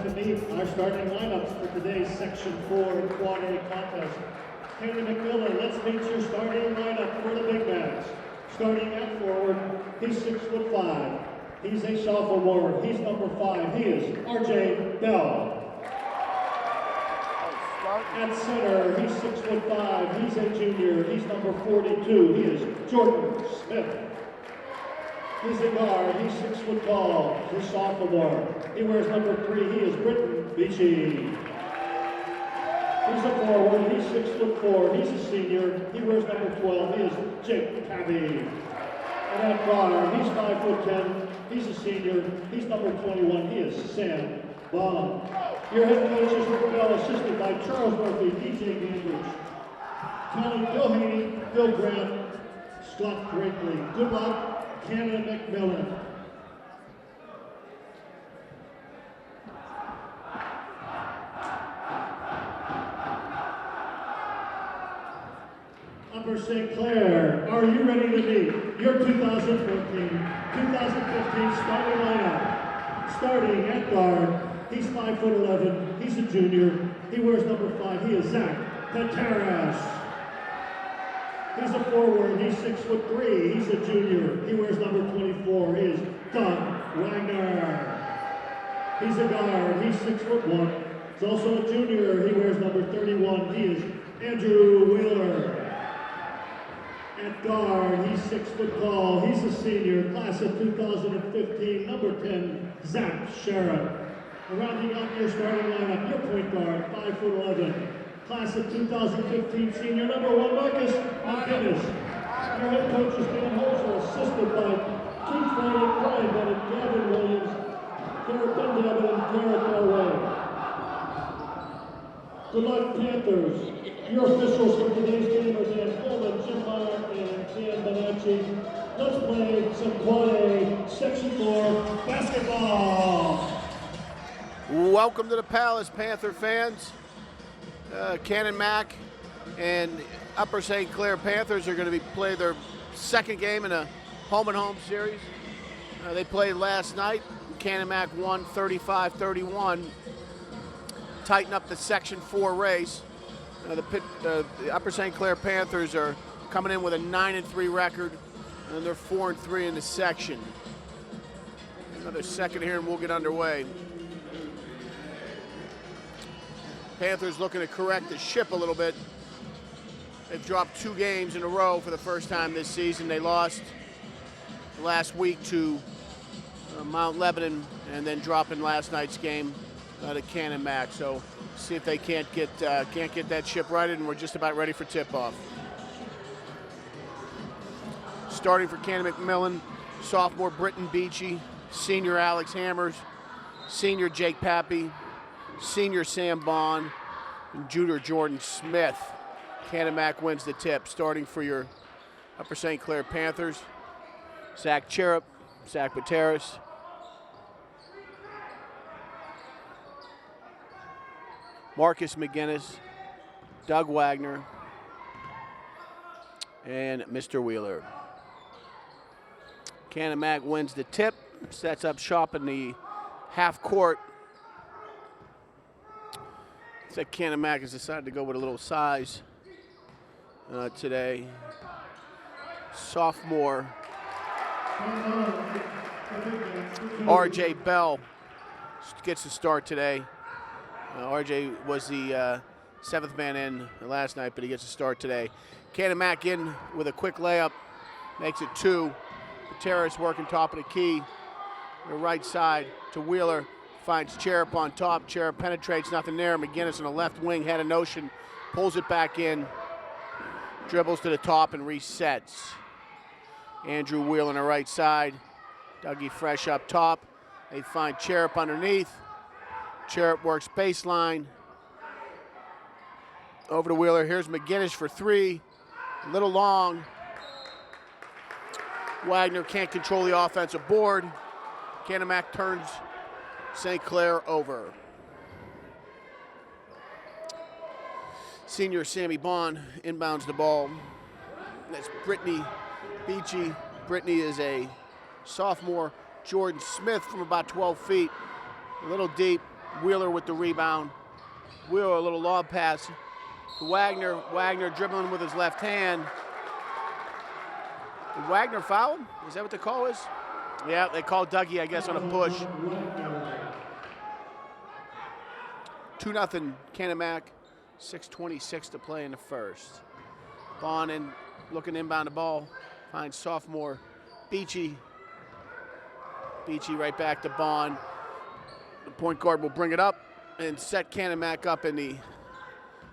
to meet our starting lineups for today's Section 4 Quad A contest. Canon-McMillan, let's meet your starting lineup for the big match. Starting at forward, he's 6'5". He's a sophomore. He's number 5. He is RJ Bell. At center, he's 6'5". He's a junior. He's number 42. He is Jordan Smith. He's a guard. He's 6 foot tall. He's a sophomore. He wears number 3. He is Britton Beachy. He's a forward. He's 6'4". He's a senior. He wears number 12. He is Jake Tabby. And at guard, he's 5'10". He's a senior. He's number 21. He is Sam Bond. Your head coach is Rick Bell, assisted by Charles Murphy, DJ Dandridge, Tony Bill Haney, Bill Grant, Scott Brinkley. Good luck, Canon-McMillan. Upper St. Clair, are you ready to meet your 2014-2015 starting lineup? Starting at guard, he's 5'11". He's a junior. He wears number 5. He is Zach Pateras. He's a forward. He's 6'3". He's a junior. He wears number 24. He is Doug Wagner. He's a guard. He's 6'1". He's also a junior. He wears number 31. He is Andrew Wheeler. At guard, he's 6 foot tall. He's a senior, class of 2015, number 10, Zach Sheriff. Rounding out your starting lineup, your point guard, 5'11", class of 2015 senior, number 1, Marcus McGinnis. Your head coach is Dan Holzer, assisted by Keith Frank, Brian Bennett, Gavin Williams, Garrett Benjamin, and Garrett Elway. Good luck, Panthers. Your officials for today's game are Dan Coleman, Jim Meyer, and Dan Bonacci. Let's play some Quad A Section 4 basketball. Welcome to the Palace, Panther fans. Canon Mac and Upper St. Clair Panthers are going to play their second game in a home-and-home series. They played last night. Canon Mac won 35-31. Tighten up the Section 4 race. The Upper St. Clair Panthers are coming in with a 9-3 record, and they're 4-3 in the section. Another second here, and we'll get underway. Panthers looking to correct the ship a little bit. They've dropped 2 games in a row for the first time this season. They lost last week to Mount Lebanon, and then dropping last night's game to Canon Mac. So see if they can't get that ship righted, and we're just about ready for tip-off. Starting for Canon-McMillan, sophomore Britton Beachy, senior Alex Hammers, senior Jake Pappy, senior Sam Bond, and junior Jordan Smith. Canon Mac wins the tip. Starting for your Upper St. Clair Panthers, Zach Cherub, Zach Pateras, Marcus McGinnis, Doug Wagner, and Mr. Wheeler. Canon Mac wins the tip, sets up shop in the half court. Looks like Canon Mac has decided to go with a little size today. Sophomore RJ Bell gets the start today. RJ was the 7th man in last night, but he gets a start today. Canon Mac in with a quick layup, makes it 2. Pateras working top of the key. The right side to Wheeler, finds Cherub on top. Cherub penetrates, nothing there. McGinnis on the left wing, head of notion, pulls it back in, dribbles to the top and resets. Andrew Wheeler on the right side. Dougie Fresh up top. They find Cherub underneath. Cherub works baseline. Over to Wheeler. Here's McGinnis for 3. A little long. Wagner can't control the offensive board. Canon Mac turns St. Clair over. Senior Sammy Bond inbounds the ball. That's Brittany Beachy. Brittany is a sophomore. Jordan Smith from about 12 feet. A little deep. Wheeler with the rebound. Wheeler, a little lob pass to Wagner. Wagner dribbling with his left hand. Did Wagner foul? Is that what the call is? Yeah, they called Dougie, I guess, on a push. 2-0 Canon-Mac. 6:26 to play in the first. Bond in, looking inbound the ball. Finds sophomore Beachy. Beachy right back to Bond. The point guard will bring it up and set Canon-Mac up in the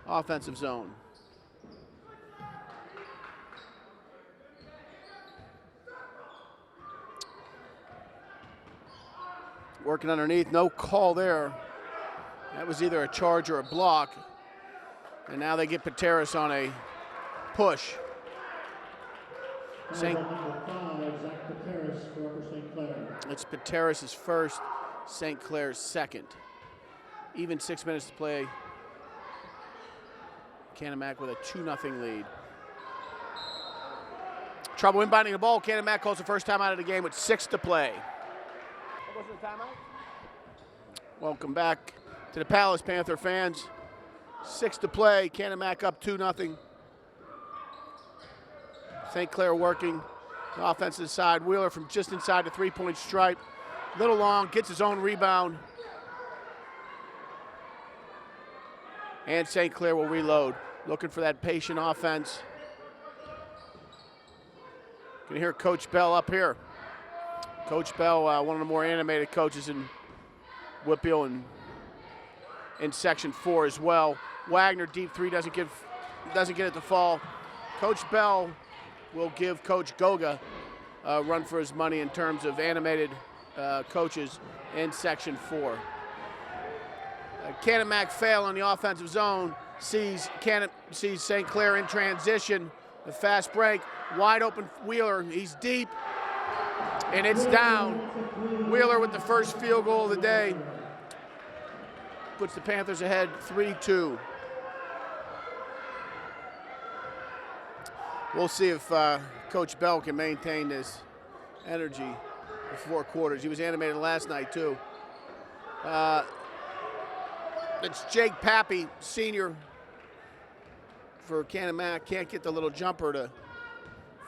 offensive zone. Working underneath, no call there. That was either a charge or a block. And now they get Pateras on a push. Zach Pateras for Upper St. Clair. It's Pateras' first, St. Clair's second. Even 6 minutes to play. Canon-Mac with a 2-0 lead. Trouble inbounding the ball. Canon-Mac calls the first time out of the game with 6 to play. What was the timeout? Welcome back to the Palace, Panther fans. 6 to play. Canon-Mac up 2-0. St. Clair working the offensive side. Wheeler from just inside the three-point stripe. Little long, gets his own rebound. And St. Clair will reload. Looking for that patient offense. You can hear Coach Bell up here. Coach Bell, one of the more animated coaches in Whitfield and in Section 4 as well. Wagner, deep three, doesn't get it to fall. Coach Bell will give Coach Goga a run for his money in terms of animated coaches in Section 4. Canon-Mac fail on the offensive zone, sees St. Clair in transition. The fast break, wide open Wheeler, he's deep, and it's down. Wheeler with the first field goal of the day. Puts the Panthers ahead 3-2. We'll see if Coach Bell can maintain this energy for 4 quarters. He was animated last night too. It's Jake Pappy, senior for Canon-Mac. Can't get the little jumper to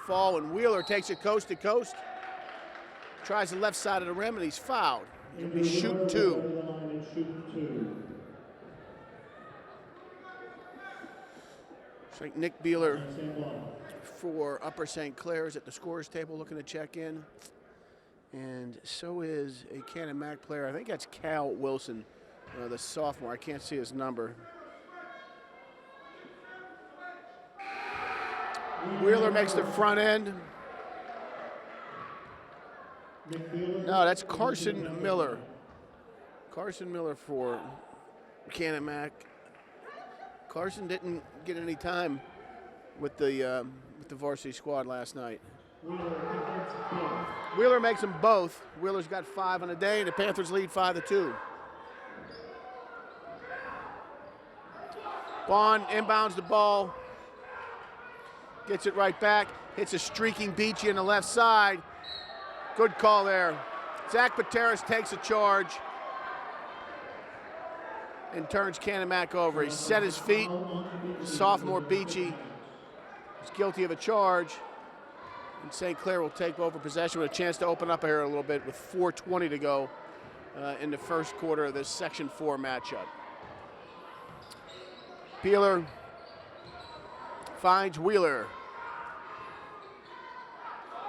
fall, and Wheeler takes it coast to coast. Tries the left side of the rim, and he's fouled. He'll be shooting 2. It's like Nick Beeler for Upper St. Clair is at the scorer's table looking to check in. And so is a Canon-Mac player. I think that's Cal Wilson, the sophomore. I can't see his number. Wheeler makes the front end. No, that's Carson Miller. Carson Miller for Canon-Mac. Carson didn't get any time with the varsity squad last night. Wheeler makes them both. Wheeler's got 5 on the day, and the Panthers lead 5-2. Bond inbounds the ball, gets it right back, hits a streaking Beachy on the left side. Good call there. Zach Pateras takes a charge and turns Canon-Mac over. He set his feet. Sophomore Beachy is guilty of a charge. And St. Clair will take over possession with a chance to open up here a little bit with 4:20 to go in the first quarter of this Section 4 matchup. Peeler finds Wheeler.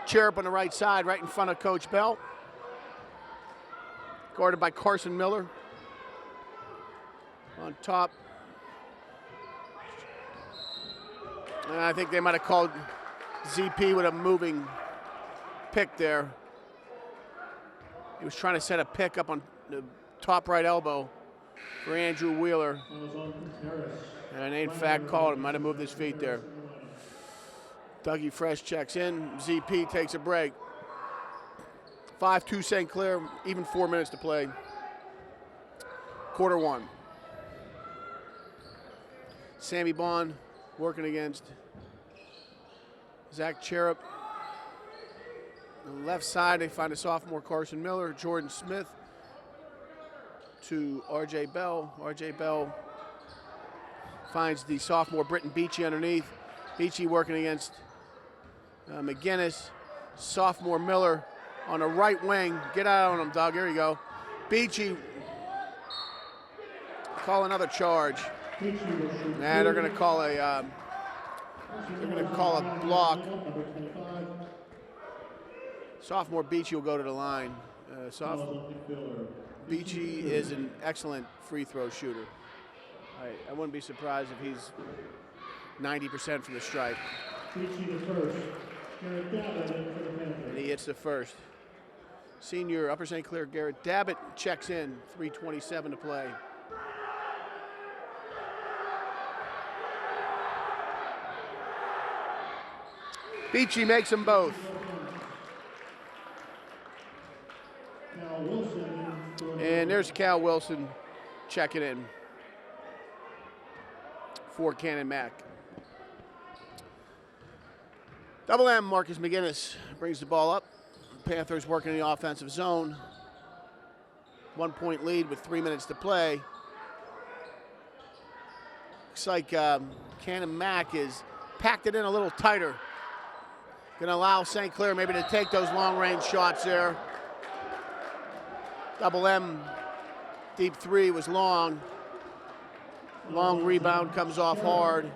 Chirrup on the right side, right in front of Coach Bell. Guarded by Carson Miller. On top. And I think they might have called ZP with a moving pick there. He was trying to set a pick up on the top right elbow for Andrew Wheeler. And they in fact called him, might have moved his feet there. Dougie Fresh checks in, ZP takes a break. 5-2 St. Clair, even 4 minutes to play. Quarter 1. Sammy Bond working against Zach Chirrup. On the left side, they find a sophomore Carson Miller, Jordan Smith. to R.J. Bell. R.J. Bell finds the sophomore Britton Beachy underneath. Beachy working against McGinnis. Sophomore Miller on the right wing. Get out on him, Doug. Here you go. Beachy call another charge. Nah, they're going to call a block. Sophomore Beachy will go to the line. Beachy is an excellent free throw shooter. I wouldn't be surprised if he's 90% from the stripe. And he hits the first. Senior Upper St. Clair Garrett Dabbit checks in, 3:27 to play. Beachy makes them both. And there's Cal Wilson checking in for Canon-Mac. Double M, Marcus McGinnis brings the ball up. Panthers working in the offensive zone. 1 point lead with 3 minutes to play. Looks like Canon-Mac is packed it in a little tighter. Going to allow St. Clair maybe to take those long-range shots there. Double M, deep three was long. Long rebound comes off hard.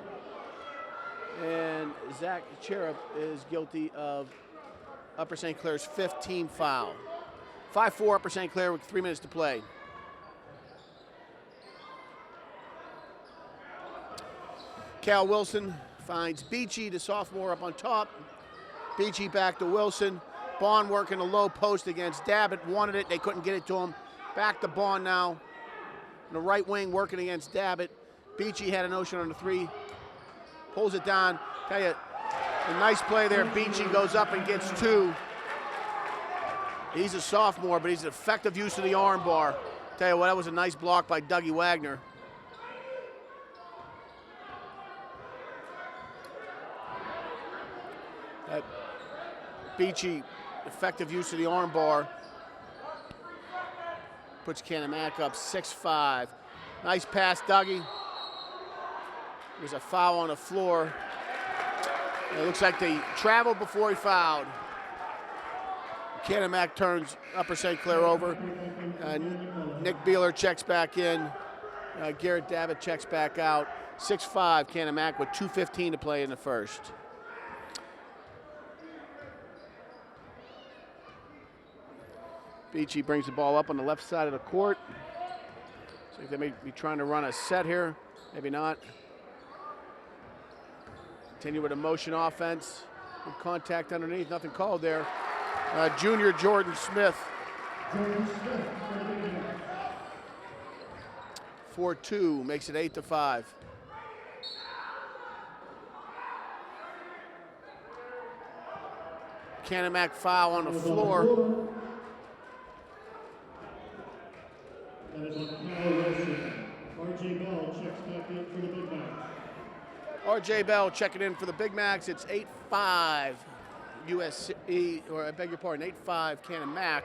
And Zach Cherub is guilty of Upper St. Clair's 5th team foul. 5-4 Upper St. Clair with 3 minutes to play. Cal Wilson finds Beachy, the sophomore, up on top. Beachy back to Wilson. Bond working a low post against Dabbit. Wanted it, they couldn't get it to him. Back to Bond now. On the right wing working against Dabbit. Beachy had a notion on the three. Pulls it down. Tell you, a nice play there. Beachy goes up and gets two. He's a sophomore, but he's an effective use of the arm bar. Tell you what, that was a nice block by Dougie Wagner. That Beachy, effective use of the arm bar, puts Canon-Mac up 6-5. Nice pass, Dougie. There's a foul on the floor. It looks like they traveled before he fouled. Canon-Mac turns Upper St. Clair over. Nick Beeler checks back in. Garrett Dabbit checks back out. 6-5 Canon-Mac with 2:15 to play in the first. Beachy brings the ball up on the left side of the court. So they may be trying to run a set here. Maybe not. Continue with a motion offense. Good contact underneath, nothing called there. Junior Jordan Smith. 4-2 makes it 8-5. Canon-Mac foul on the floor. That is on Cal Wilson. R.J. Bell checks back in for the Big Macs. R.J. Bell checking in for the Big Macs. It's 8-5 USC, or I beg your pardon, 8-5 Canon-Mac.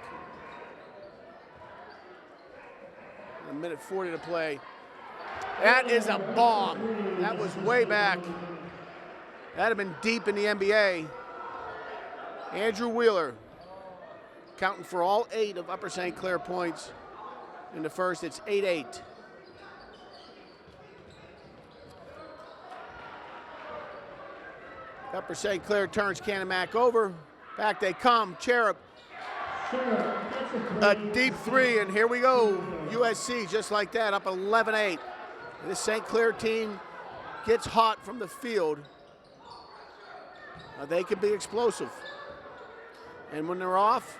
A minute 40 to play. That is a bomb. That was way back. That'd have been deep in the NBA. Andrew Wheeler counting for all 8 of Upper St. Clair points. In the first, it's 8-8. Upper St. Clair turns Canon-Mac over. Back they come. Cherub. A deep three, and here we go. USC just like that, up 11-8. This St. Clair team gets hot from the field. They can be explosive. And when they're off,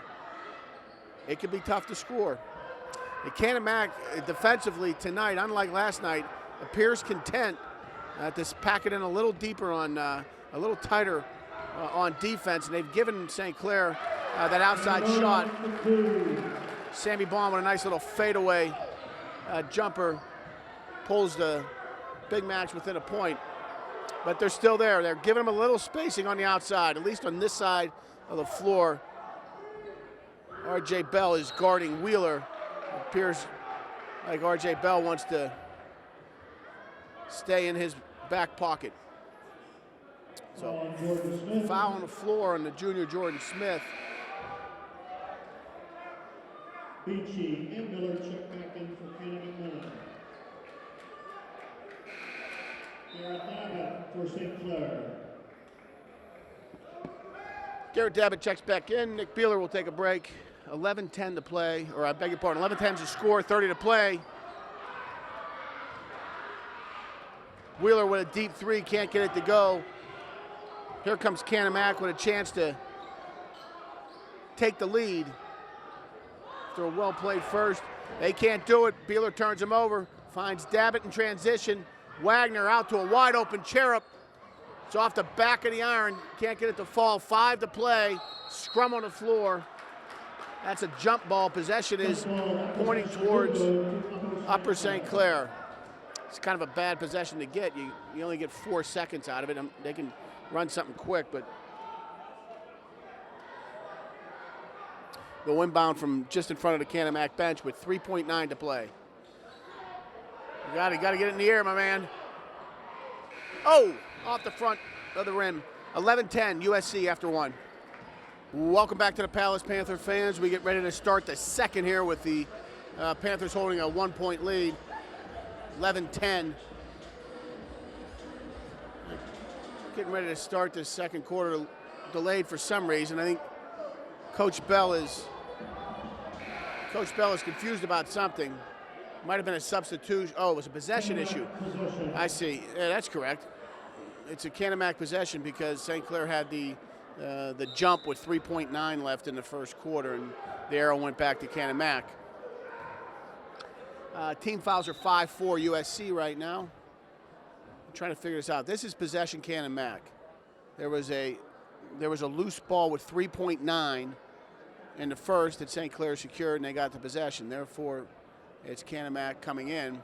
it can be tough to score. The Canon-Mac defensively tonight, unlike last night, appears content to pack it in a little deeper on, a little tighter on defense, and they've given St. Clair that outside shot. Sammy Bond with a nice little fadeaway jumper pulls the Big Macs within a point, but they're still there. They're giving them a little spacing on the outside, at least on this side of the floor. R.J. Bell is guarding Wheeler. Appears like RJ Bell wants to stay in his back pocket. So foul on the floor on the junior Jordan Smith. Beachy and Miller check back in for Canon-McMillan. Garrett Dabbit for St. Clair. Garrett Dabbit checks back in. Nick Beeler will take a break. 11:10 to play, or I beg your pardon, 11:10 to score, 30 to play. Wheeler with a deep three, can't get it to go. Here comes Canon-Mac with a chance to take the lead. After a well-played first, they can't do it. Beeler turns him over, finds Dabbit in transition. Wagner out to a wide-open Cherub. It's off the back of the iron, can't get it to fall. 5 to play, scrum on the floor. That's a jump ball. Possession is pointing towards Upper St. Clair. It's kind of a bad possession to get. You only get 4 seconds out of it. They can run something quick, but the inbound from just in front of the Canon-Mac bench with 3.9 to play. You got to get it in the air, my man. Oh, off the front of the rim. 11-10, USC after 1. Welcome back to the Palace Panther fans. We get ready to start the second here with the Panthers holding a 1-point lead. 11-10. Getting ready to start this second quarter, delayed for some reason. I think Coach Bell is confused about something. Might have been a substitution. Oh, it was a possession issue. I see. Yeah, that's correct. It's a Canon-Mac possession because St. Clair had the jump with 3.9 left in the first quarter, and the arrow went back to Canon-Mac. Team fouls are 5-4 USC right now. I'm trying to figure this out. This is possession Canon-Mac. There was a loose ball with 3.9 in the first that St. Clair secured, and they got the possession. Therefore, it's Canon-Mac coming in.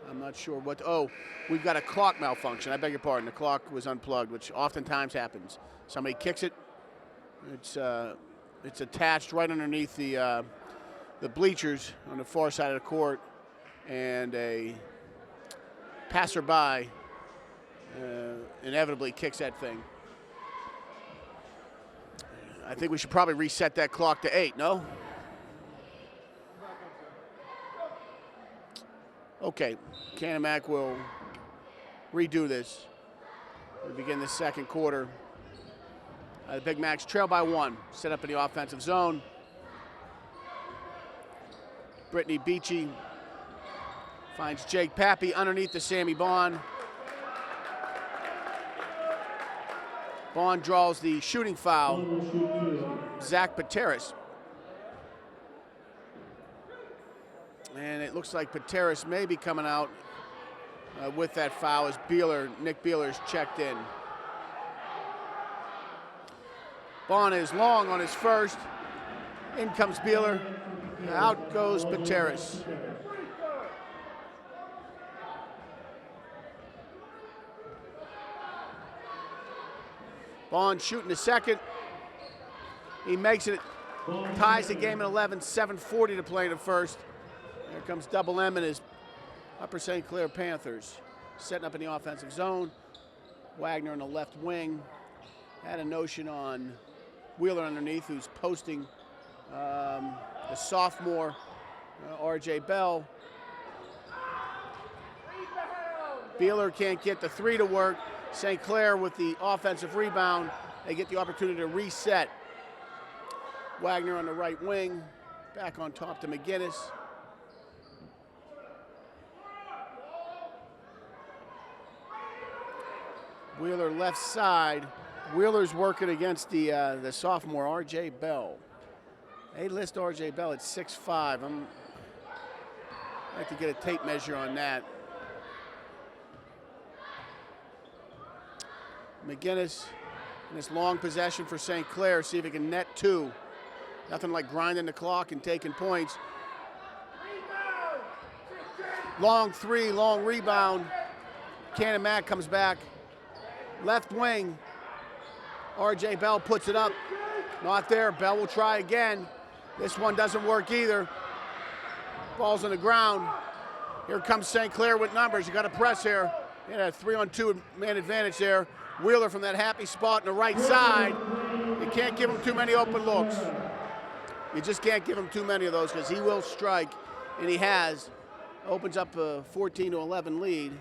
I'm not sure what. Oh, we've got a clock malfunction. I beg your pardon. The clock was unplugged, which oftentimes happens. Somebody kicks it. It's attached right underneath the bleachers on the far side of the court, and a passerby inevitably kicks that thing. I think we should probably reset that clock to 8, no? Okay, Canon-Mac will redo this. We begin the second quarter. The Big Macs trail by 1, set up in the offensive zone. Brittany Beachy finds Jake Pappy underneath the Sammy Bond. Bond draws the shooting foul. Zach Pateras. And it looks like Pateras may be coming out with that foul as Nick Beeler's checked in. Bond is long on his first. In comes Beeler. Out goes Pateras. Bond shooting the second. He makes it, ties the game at 11, 7:40 to play in the first. Here comes Double M and his Upper St. Clair Panthers. Setting up in the offensive zone. Wagner in the left wing. Had a notion on Wheeler underneath, who's posting the sophomore RJ Bell. Beeler can't get the 3 to work. St. Clair with the offensive rebound. They get the opportunity to reset. Wagner on the right wing. Back on top to McGinnis. Wheeler left side. Wheeler's working against the sophomore RJ Bell. They list RJ Bell at 6'5". I'd like to get a tape measure on that. McGinnis in this long possession for St. Clair, see if he can net 2. Nothing like grinding the clock and taking points. Long 3, long rebound. Canon-Mac comes back. Left wing. RJ Bell puts it up. Not there. Bell will try again. This one doesn't work either. Ball's on the ground. Here comes St. Clair with numbers. You got to press here. Yeah, 3-on-2 man advantage there. Wheeler from that happy spot on the right side. You can't give him too many open looks. You just can't give him too many of those because he will strike, and he has. Opens up a 14-11 lead.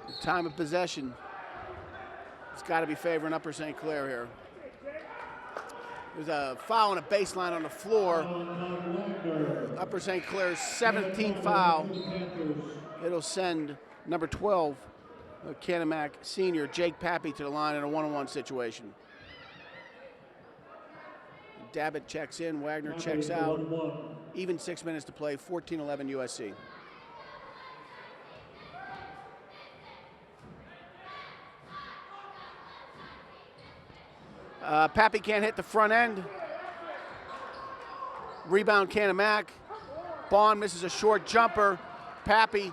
The time of possession. It's got to be favoring Upper St. Clair here. There's a foul on a baseline on the floor. Upper St. Clair's 17th foul. It'll send number 12, Canon-Mac senior, Jake Pappy, to the line in a one-on-one situation. Dabbitt checks in, Wagner checks out. Even 6 minutes to play, 14-11 USC. Pappy can't hit the front end. Rebound Canon-Mac. Bond misses a short jumper. Pappy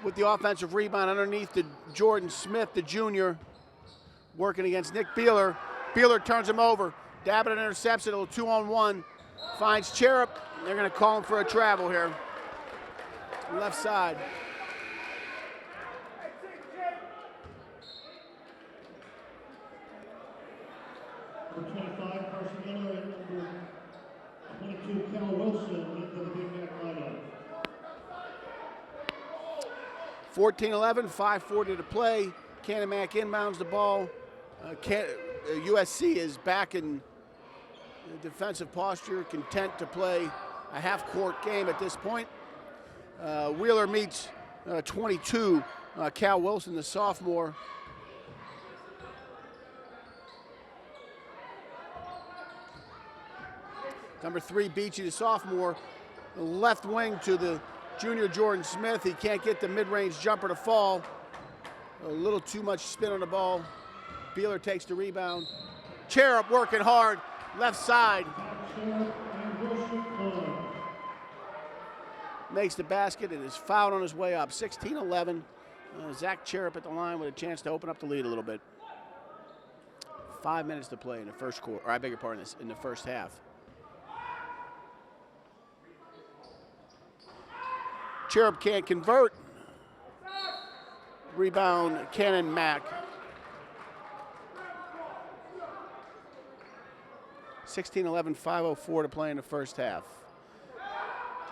with the offensive rebound underneath to Jordan Smith, the junior, working against Nick Beeler. Beeler turns him over. Dabbitt intercepts it, a little 2-on-1. Finds Cherub. They're going to call him for a travel here. Left side. Number 25, Carson Miller, and number 22, Cal Wilson, into the big back lineup. 14-11, 5:40 to play. Canon-Mac inbounds the ball. USC is back in defensive posture, content to play a half-court game at this point. Wheeler meets 22, Cal Wilson, the sophomore. Number 3, Beachy, the sophomore. The left wing to the junior Jordan Smith. He can't get the mid-range jumper to fall. A little too much spin on the ball. Beeler takes the rebound. Cherub working hard, left side. Makes the basket and is fouled on his way up. 16-11. Zach Cherub at the line with a chance to open up the lead a little bit. 5 minutes to play in the first quarter, or I beg your pardon, in the first half. Cherub can't convert. Rebound, Canon-Mac. 16-11, 5:04 to play in the first half.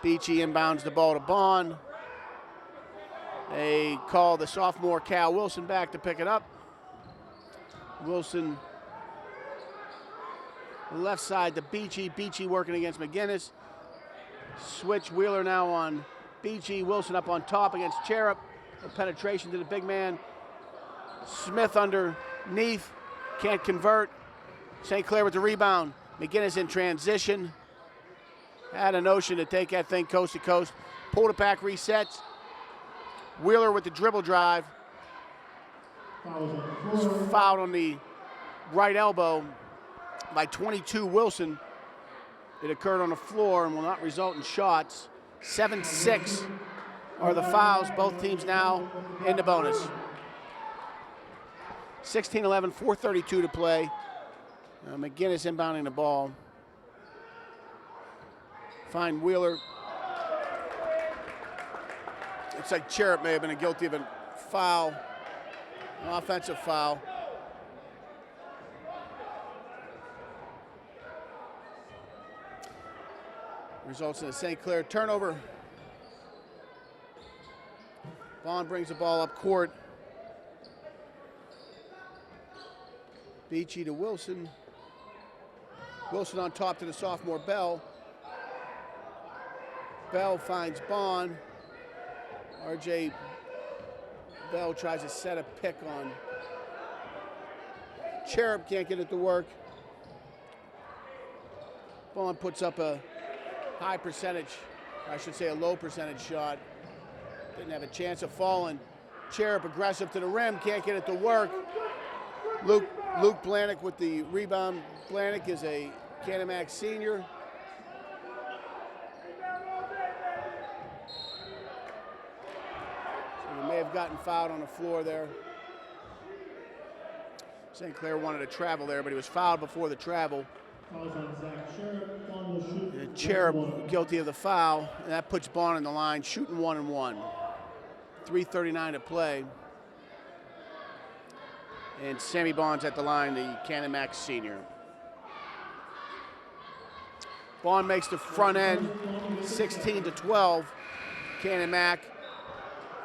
Beachy inbounds the ball to Bond. They call the sophomore Cal Wilson back to pick it up. Wilson left side to Beachy. Beachy working against McGinnis. Switch Wheeler now on Beachy. Wilson up on top against Cherub. A penetration to the big man. Smith underneath. Can't convert. St. Clair with the rebound. McGinnis in transition. Had a notion to take that thing coast to coast. Pulled it back, resets. Wheeler with the dribble drive. Fouled on the right elbow by 22 Wilson. It occurred on the floor and will not result in shots. 7-6 are the fouls. Both teams now in the bonus. 16-11, 4:32 to play. McGinnis inbounding the ball. Find Wheeler. Looks like Cherub may have been guilty of a foul, an offensive foul. Results in a St. Clair turnover. Bond brings the ball up court. Beachy to Wilson. Wilson on top to the sophomore Bell. Bell finds Bond. RJ Bell tries to set a pick on Cherub, can't get it to work. Bond puts up a high percentage, or I should say a low percentage shot. Didn't have a chance of falling. Cherub aggressive to the rim, can't get it to work. Luke Blanick with the rebound. Blanick is a Canon-Mac senior. So he may have gotten fouled on the floor there. St. Clair wanted to travel there, but he was fouled before the travel. Fouls on Zach Cherub. Bond will shoot. And Cherub guilty of the foul, and that puts Bond on the line, shooting 1-1. 3:39 to play. And Sammy Bond's at the line, the Canon-Mac senior. Bond makes the front end, 16-12. Canon-Mac.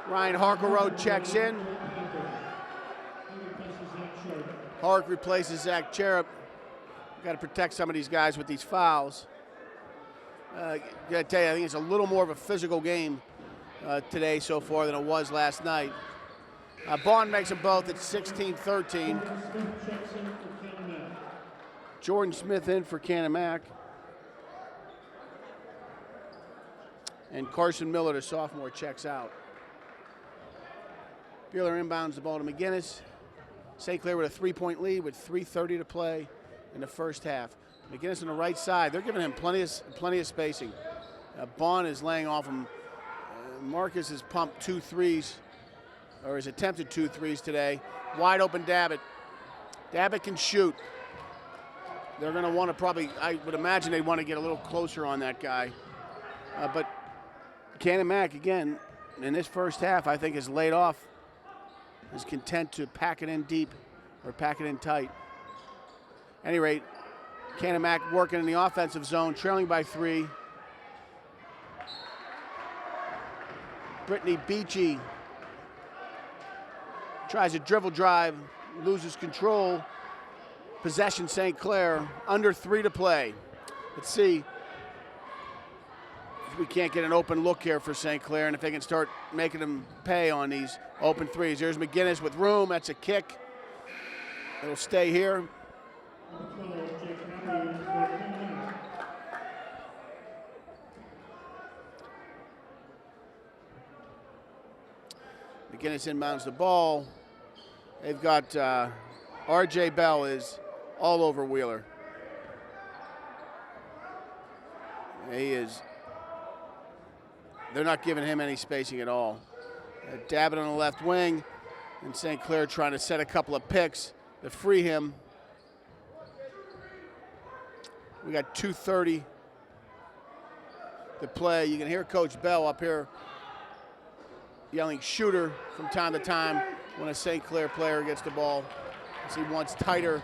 Ryan Harkerode checks in. Hark replaces Zach Cherub. Got to protect some of these guys with these fouls. Gotta tell you, I think it's a little more of a physical game today so far than it was last night. Bond makes them both at 16-13. Jordan Smith in for Canon-Mac. And Carson Miller, the sophomore, checks out. Buehler inbounds the ball to McGinnis. St. Clair with a 3-point lead with 3:30 to play in the first half. McGinnis on the right side. They're giving him plenty of spacing. Bond is laying off him. Marcus has pumped 2 threes, or has attempted 2 threes today. Wide open Dabbit. Dabbit can shoot. They're going to want to probably, I would imagine they'd want to get a little closer on that guy. But Canon-Mac, again, in this first half, I think is laid off. Is content to pack it in deep or pack it in tight. At any rate, Canon-Mac working in the offensive zone, trailing by 3. Brittany Beachy tries a dribble drive, loses control. Possession St. Clair, under 3 to play. Let's see if we can't get an open look here for St. Clair, and if they can start making them pay on these open threes. There's McGinnis with room. That's a kick. It'll stay here. McGinnis inbounds the ball. They've got R.J. Bell is all over Wheeler. He is. They're not giving him any spacing at all. Dabbit on the left wing, and St. Clair trying to set a couple of picks to free him. We got 2:30 to play. You can hear Coach Bell up here yelling shooter from time to time when a St. Clair player gets the ball, as he wants tighter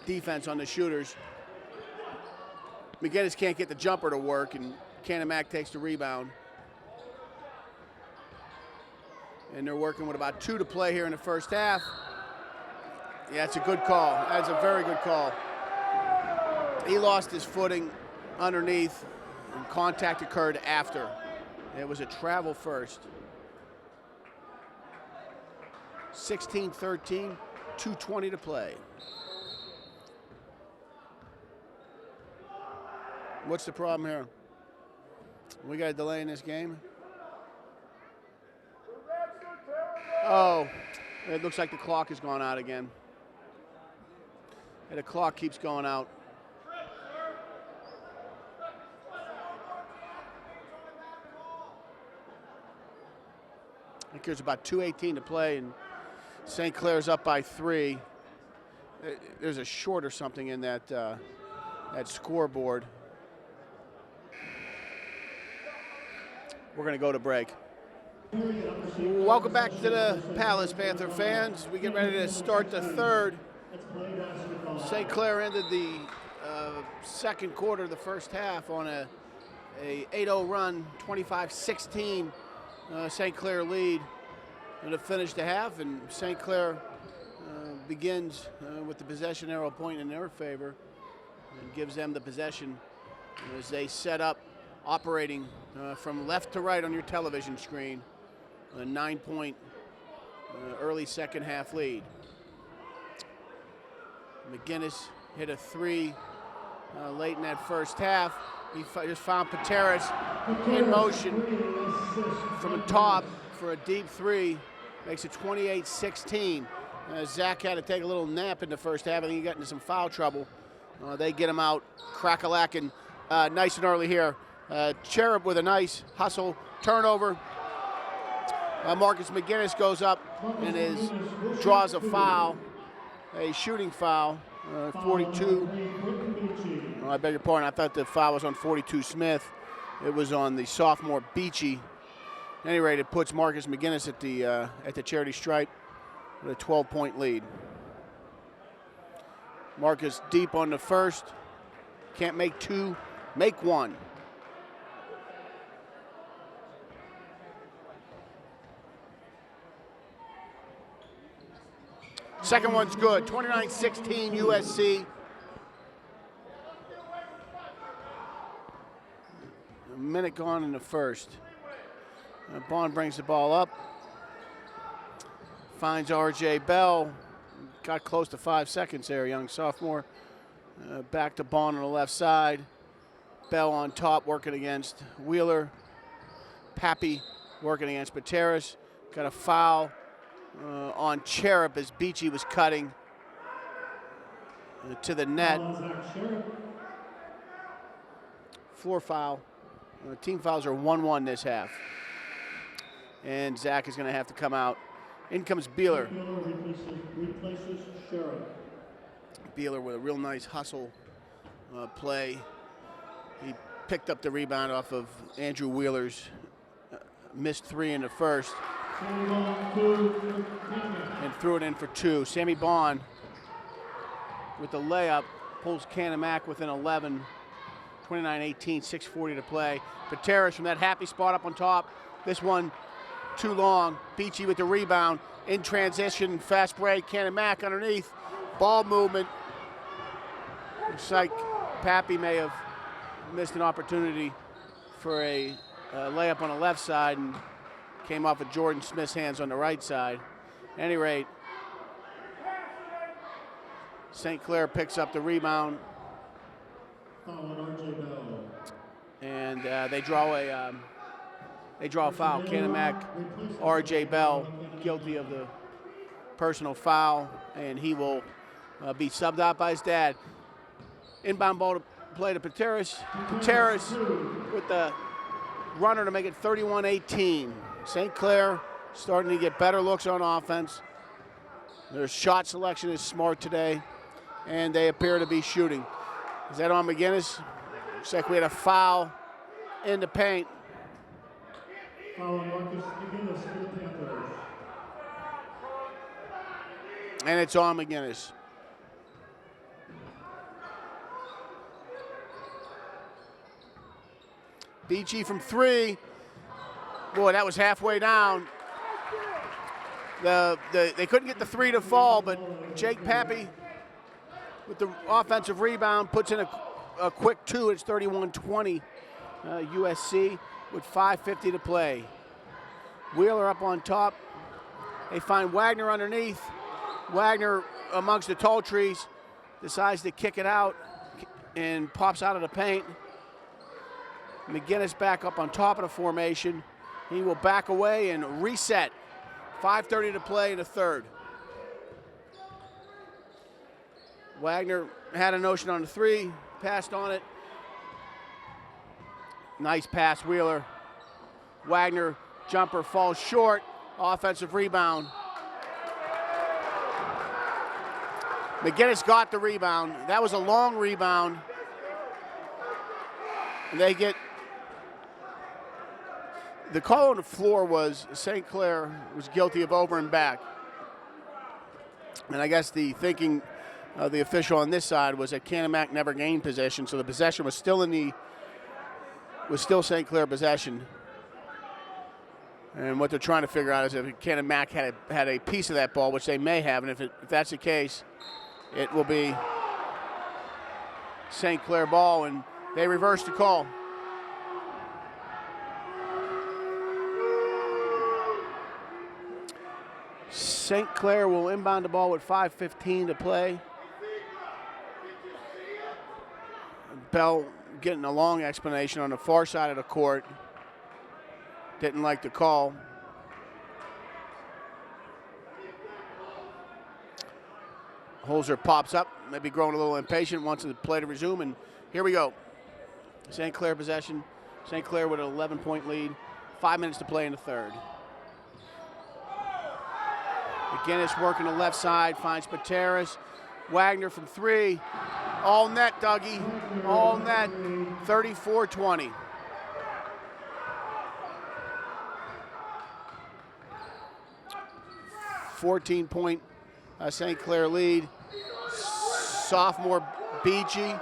defense on the shooters. McGinnis can't get the jumper to work, and Canon-Mac takes the rebound. And they're working with about 2 to play here in the first half. Yeah, it's a good call. That's a very good call. He lost his footing underneath, and contact occurred after. It was a travel first. 16-13, 2:20 to play. What's the problem here? We got a delay in this game? Oh, it looks like the clock has gone out again. And the clock keeps going out. I think there's about 2:18 to play, and St. Clair's up by 3. There's a short or something in that that scoreboard. We're going to go to break. Welcome back to the Palace, Panther fans. We get ready to start the third. St. Clair ended the second quarter of the first half on a 8-0 run, 25-16 St. Clair lead. And to finish the half, and St. Clair begins with the possession arrow pointing in their favor and gives them the possession as they set up operating from left to right on your television screen. A 9-point early second half lead. McGinnis hit a 3 late in that first half. He just found Pateras in motion from the top for a deep 3. Makes it 28-16. Zach had to take a little nap in the first half. I think he got into some foul trouble. They get him out, crack-a-lacking nice and early here. Cherub with a nice hustle turnover. Marcus McGinnis goes up and draws a foul. a shooting foul, 42. Oh, I beg your pardon, I thought the foul was on 42 Smith. It was on the sophomore Beachy. At any rate, it puts Marcus McGinnis at the charity stripe with a 12-point lead. Marcus deep on the first. Can't make two, make one. Second one's good, 29-16 USC. A minute gone in the first. Bond brings the ball up. Finds RJ Bell. Got close to 5 seconds there, young sophomore. Back to Bond on the left side. Bell on top working against Wheeler. Pappy working against Pateras. Got a foul on Cherub as Beachy was cutting to the net. Floor foul. Team fouls are 1-1 this half. And Zach is going to have to come out. In comes Beeler. Replaces Sherrill. Beeler with a real nice hustle play. He picked up the rebound off of Andrew Wheeler's missed three in the first. And threw it in for two. Sammy Bond with the layup pulls Canon-Mac within 11. 29-18, 6:40 to play. Pateras from that happy spot up on top. This one too long. Beachy with the rebound. In transition, fast break. Canon-Mac underneath. Ball movement. Looks like Pappy may have missed an opportunity for a layup on the left side and came off of Jordan Smith's hands on the right side. At any rate, St. Clair picks up the rebound. And they draw a foul. Canon-Mac, RJ Bell, guilty of the personal foul, and he will be subbed out by his dad. Inbound ball to play to Pateras. Pateras with the runner to make it 31-18. St. Clair starting to get better looks on offense. Their shot selection is smart today, and they appear to be shooting. Is that on McGinnis? Looks like we had a foul in the paint. Foul on Marcus McGinnis for the Panthers. And it's on McGinnis. Beachy from three. Boy, that was halfway down. They couldn't get the three to fall, but Jake Pappy with the offensive rebound puts in a quick two. It's 31-20 USC with 5:50 to play. Wheeler up on top. They find Wagner underneath. Wagner amongst the tall trees decides to kick it out and pops out of the paint. McGinnis back up on top of the formation. He will back away and reset. 5:30 to play in the third. Wagner had a notion on the three, passed on it. Nice pass, Wheeler. Wagner, jumper falls short. Offensive rebound. McGinnis got the rebound. That was a long rebound. And they get, the call on the floor was St. Clair was guilty of over and back. And I guess the thinking of the official on this side was that Canon-Mac never gained possession, so the possession was still St. Clair possession. And what they're trying to figure out is if Canon-Mac had a piece of that ball, which they may have, and if that's the case, it will be St. Clair ball, and they reverse the call. St. Clair will inbound the ball with 5:15 to play. Bell getting a long explanation on the far side of the court. Didn't like the call. Holzer pops up, maybe growing a little impatient, wants the play to resume, and here we go. St. Clair possession. St. Clair with an 11-point lead. 5 minutes to play in the third. McGinnis working the left side, finds Pateras. Wagner from 3. All net, Dougie. All net. 34-20. $14-point St. Clair lead. Sophomore Beachy.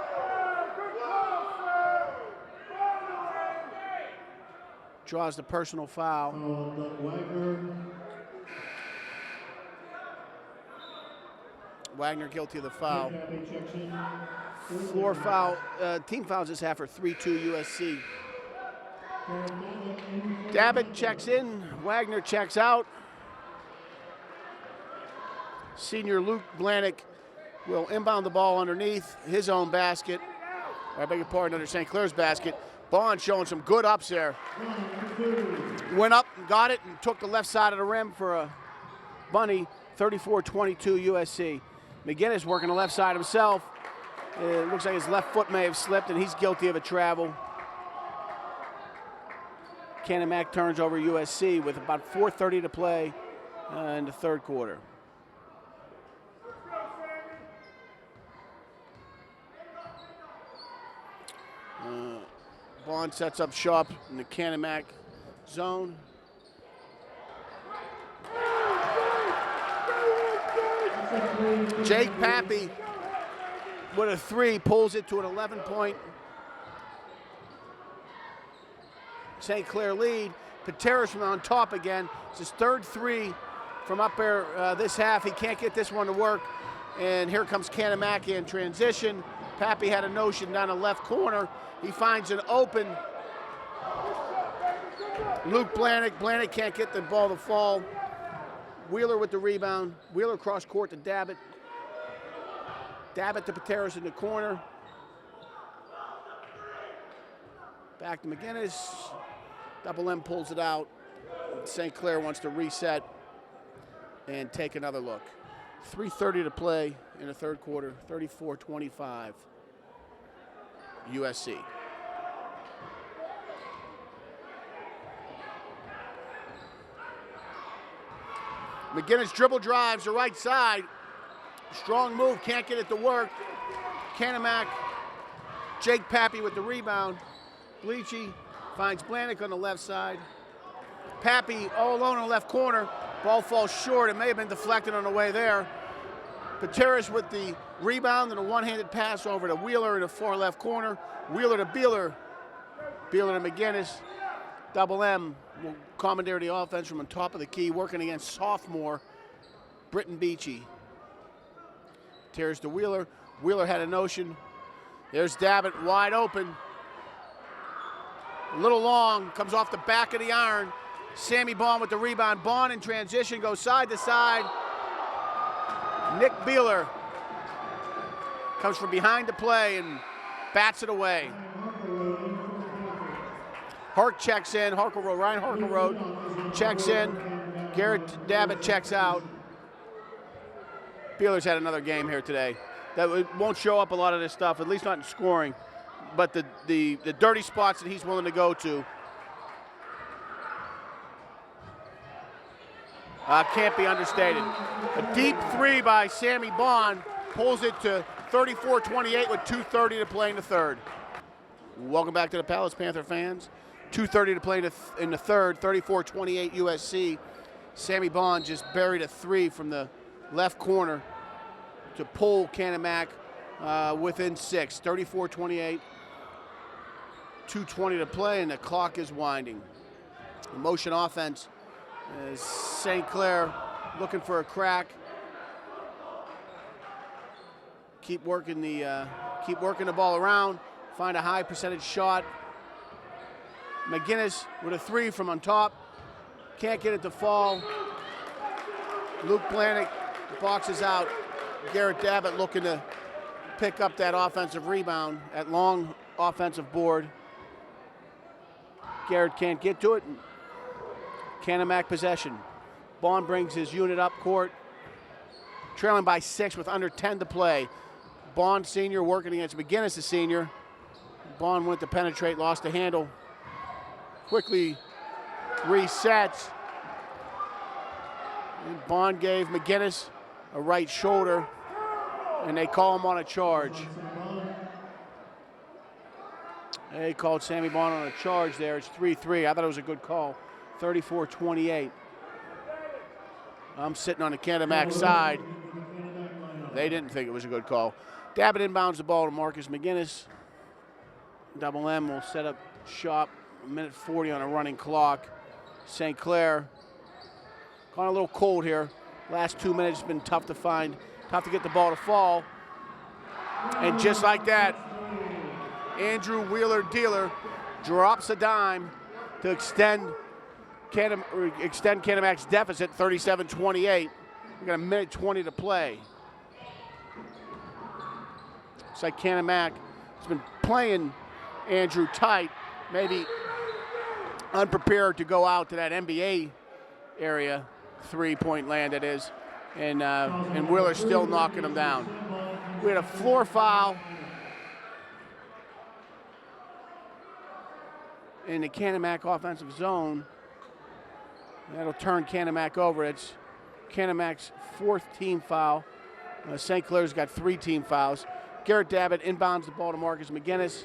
Draws the personal foul. Wagner guilty of the foul. Floor foul, team fouls this half for 3-2 USC. Dabbitt checks in, Wagner checks out. Senior Luke Blanick will inbound the ball underneath his own basket. I beg your pardon, under St. Clair's basket. Bond showing some good ups there. Went up and got it and took the left side of the rim for a bunny. 34-22 USC. McGinnis working the left side himself. It looks like his left foot may have slipped and he's guilty of a travel. Canon-Mac turns over USC with about 4:30 to play in the third quarter. Bond sets up shop in the Canon-Mac zone. Jake Pappy with a 3 pulls it to an 11-point St. Clair lead. Pateras from on top again. It's his third 3 from up there this half. He can't get this one to work. And here comes Canon-Mac in transition. Pappy had a notion down the left corner. He finds an open Luke Blanick. Blanick can't get the ball to fall. Wheeler with the rebound. Wheeler cross court to Dabbitt. Dabbitt to Pateras in the corner. Back to McGinnis. Double M pulls it out. St. Clair wants to reset and take another look. 3:30 to play in the third quarter. 34-25 USC. McGinnis dribble drives the right side. Strong move, can't get it to work. Canon-Mac, Jake Pappy with the rebound. Bleachy finds Blanick on the left side. Pappy all alone in the left corner. Ball falls short. It may have been deflected on the way there. Pateras with the rebound and a one-handed pass over to Wheeler in the far left corner. Wheeler to Beeler. Beeler to McGinnis. Double M will commandeer the offense from on top of the key, working against sophomore Britton Beachy. Tears to Wheeler. Wheeler had a notion. There's Dabbitt wide open. A little long, comes off the back of the iron. Sammy Bond with the rebound. Bond in transition, goes side to side. Nick Beeler comes from behind to play and bats it away. Hark checks in, Ryan Harkleroad checks in. Garrett Dabbitt checks out. Beeler's had another game here today. That won't show up a lot of this stuff, at least not in scoring, but the dirty spots that he's willing to go to. Can't be understated. A deep 3 by Sammy Bond pulls it to 34-28 with 2:30 to play in the third. Welcome back to the Palace, Panther fans. 2:30 to play in the third, 34-28 USC. Sammy Bond just buried a 3 from the left corner to pull Canon-Mac within 6. 34-28, 2:20 to play, and the clock is winding. Motion offense. St. Clair looking for a crack. Keep working the ball around. Find a high percentage shot. McGinnis with a 3 from on top. Can't get it to fall. Luke Blanick boxes out. Garrett Dabbitt looking to pick up that offensive rebound at long offensive board. Garrett can't get to it. Canon-Mac possession. Bond brings his unit up court. Trailing by 6 with under 10 to play. Bond senior working against McGinnis the senior. Bond went to penetrate, lost the handle. Quickly resets. And Bond gave McGinnis a right shoulder, and they call him on a charge. They called Sammy Bond on a charge there. It's 3-3. I thought it was a good call. 34-28. I'm sitting on the Canon-Mac side. They didn't think it was a good call. Dabbitt inbounds the ball to Marcus McGinnis. Double M will set up shop. 1:40 on a running clock. St. Clair gone a little cold here. Last 2 minutes been tough to find, tough to get the ball to fall. And just like that, Andrew Wheeler-Dealer drops a dime to extend Canon-Mac's deficit, 37-28. We got 1:20 to play. It's like Canon-Mac has been playing Andrew tight, maybe unprepared to go out to that NBA area, three-point land that is, and Wheeler still knocking him down. We had a floor foul in the Canon-Mac offensive zone. That'll turn Canon-Mac over. It's Canon-Mac's 4th team foul. St. Clair's got 3 team fouls. Garrett Dabbitt inbounds the ball to Marcus McGinnis.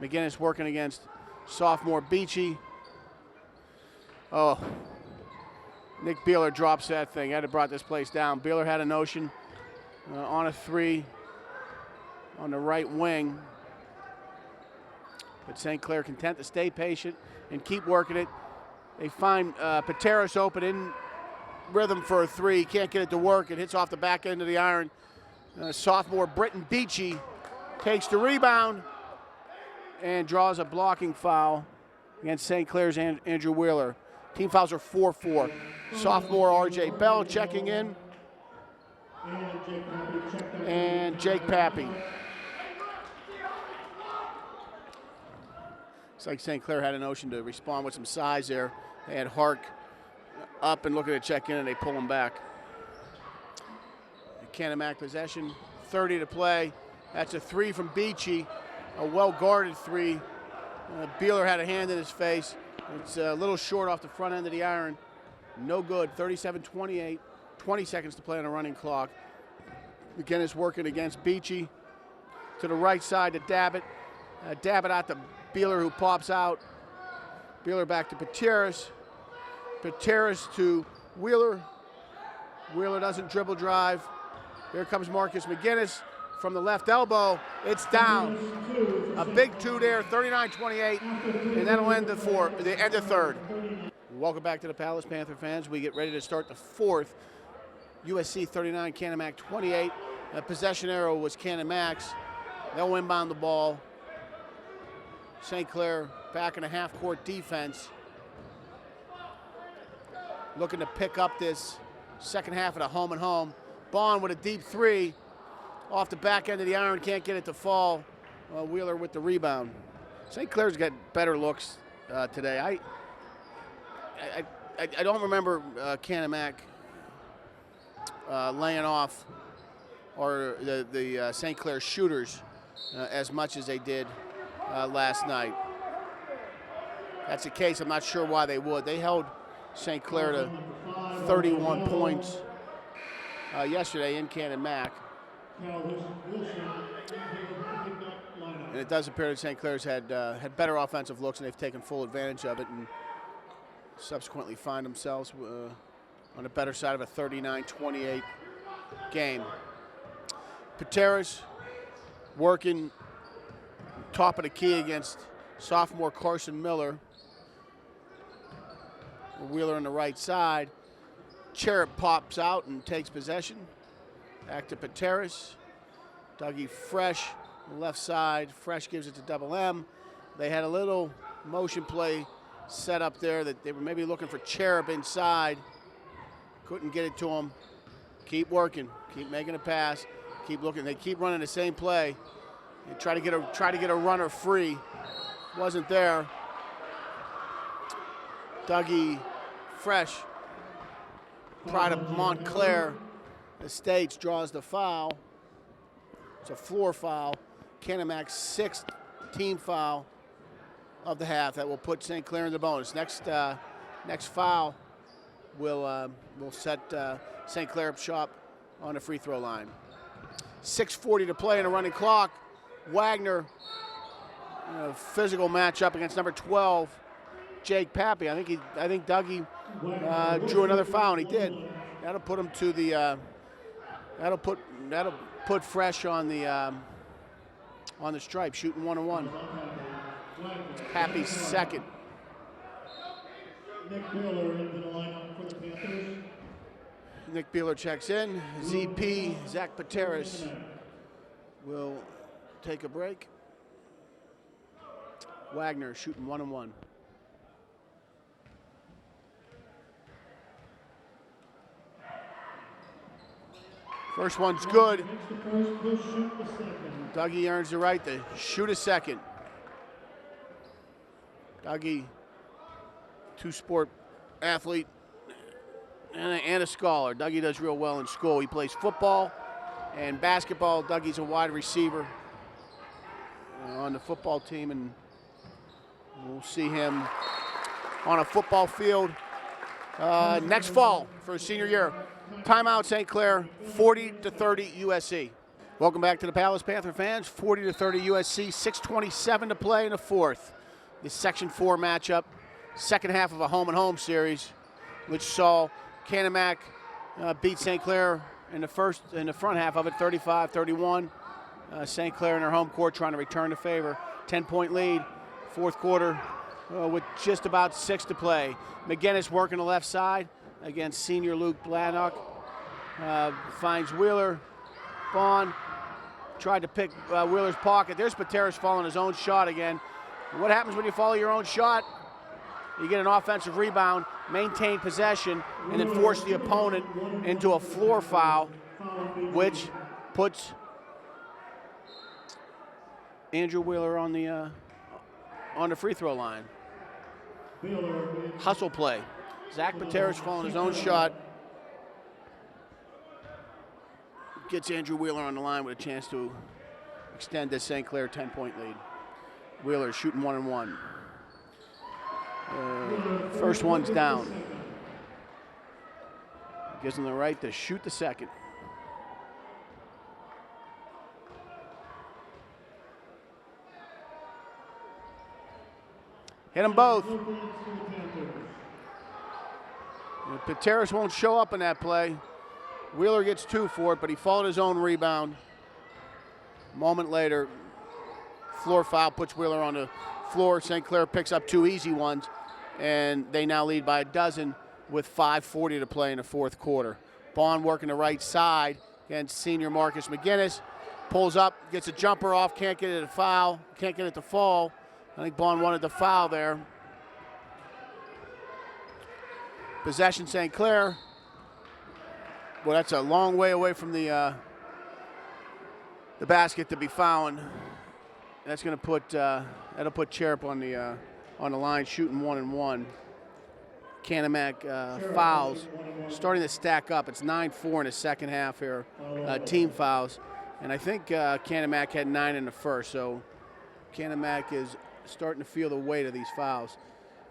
McGinnis working against sophomore Beachy. Oh, Nick Beeler drops that thing. Had to brought this place down. Beeler had a notion on a 3 on the right wing. But St. Clair content to stay patient and keep working it. They find Pateras open in rhythm for a 3. Can't get it to work. It hits off the back end of the iron. Sophomore Britton Beachy takes the rebound and draws a blocking foul against St. Clair's Andrew Wheeler. Team fouls are 4-4. Sophomore R.J. Bell checking in. And Jake Pappy. It's like St. Clair had a notion to respond with some size there. They had Hark up and looking to check in, and they pull him back. Canon-Mac possession, 30 to play. That's a 3 from Beachy, a well-guarded 3. Beeler had a hand in his face. It's a little short off the front end of the iron. No good, 37-28. 20 seconds to play on a running clock. McGinnis working against Beachy. To the right side to Dabbitt. Dabbitt out to Beeler, who pops out. Beeler back to Pateras. Pateras to Wheeler. Wheeler doesn't dribble drive. Here comes Marcus McGinnis from the left elbow. It's down. A big 2 there, 39-28, and that'll end the end of third. Welcome back to the Palace, Panther fans. We get ready to start the 4th. USC 39, Canon-Mac 28. Possession arrow was Canon-Mac's. They'll inbound the ball. St. Clair back in a half-court defense. Looking to pick up this second half of the home and home. Bond with a deep 3 off the back end of the iron, can't get it to fall. Wheeler with the rebound. St. Clair's got better looks today. I don't remember Canon-Mac laying off or the St. Clair shooters as much as they did last night. That's the case. I'm not sure why they would. They held St. Clair to 31 points yesterday in Canon-Mac. And it does appear that St. Clair's had better offensive looks, and they've taken full advantage of it and subsequently find themselves on the better side of a 39-28 game. Pateras working top of the key against sophomore Carson Miller. Wheeler on the right side. Cherub pops out and takes possession. Back to Pateras. Dougie Fresh, left side. Fresh gives it to Double M. They had a little motion play set up there that they were maybe looking for Cherub inside. Couldn't get it to him. Keep working. Keep making a pass. Keep looking. They keep running the same play. They try to get a runner free. Wasn't there. Dougie Fresh, pride of Montclair Estates, draws the foul. It's a floor foul. Canon-Mac's 6th team foul. of the half. That will put St. Clair in the bonus. Next foul will set St. Clair up sharp on the free throw line. 6:40 to play in a running clock. Wagner, physical matchup against number 12, Jake Pappy. I think Dougie drew another foul, and he did. That'll put him to the. That'll put Fresh on the stripe, shooting 1-1. Pappy's second. Nick Beeler into the lineup for the Panthers. Nick Beeler checks in. ZP, Zach Pateras will take a break. Wagner shooting 1-1. First one's good. Dougie earns the right to shoot a second. Dougie, two-sport athlete and a scholar. Dougie does real well in school. He plays football and basketball. Dougie's a wide receiver on the football team, and we'll see him on a football field next fall for his senior year. Timeout, St. Clair, 40-30 USC. Welcome back to the Palace, Panther fans. 40-30 USC, 6:27 to play in the fourth. The Section 4 matchup, second half of a home-and-home series, which saw Canon-Mac beat St. Clair in the front half of it, 35-31. St. Clair in their home court trying to return the favor. 10-point lead, fourth quarter, with just about 6 to play. McGinnis working the left side against senior Luke Blannock. Finds Wheeler. Vaughn tried to pick Wheeler's pocket. There's Pateras following his own shot again. What happens when you follow your own shot? You get an offensive rebound, maintain possession, and then force the opponent into a floor foul, which puts Andrew Wheeler on the free throw line. Hustle play. Zach Pateras following his own shot. Gets Andrew Wheeler on the line with a chance to extend this St. Clair 10-point lead. Wheeler shooting 1-1. First one's down. Gives him the right to shoot the second. Hit them both. Pateras won't show up in that play. Wheeler gets 2 for it, but he followed his own rebound. A moment later, floor foul puts Wheeler on the floor. St. Clair picks up 2 easy ones, and they now lead by a dozen with 5:40 to play in the fourth quarter. Bond working the right side against senior Marcus McGinnis. Pulls up, gets a jumper off, can't get it to foul, can't get it to fall. I think Bond wanted the foul there. Possession St. Clair. Well, that's a long way away from the basket to be fouling. That's going to put that'll put Cherub on the line, shooting 1-1. Canon-Mac fouls starting to stack up. It's 9-4 in the second half here, team fouls, and I think Canon-Mac had 9 in the first. So Canon-Mac is starting to feel the weight of these fouls.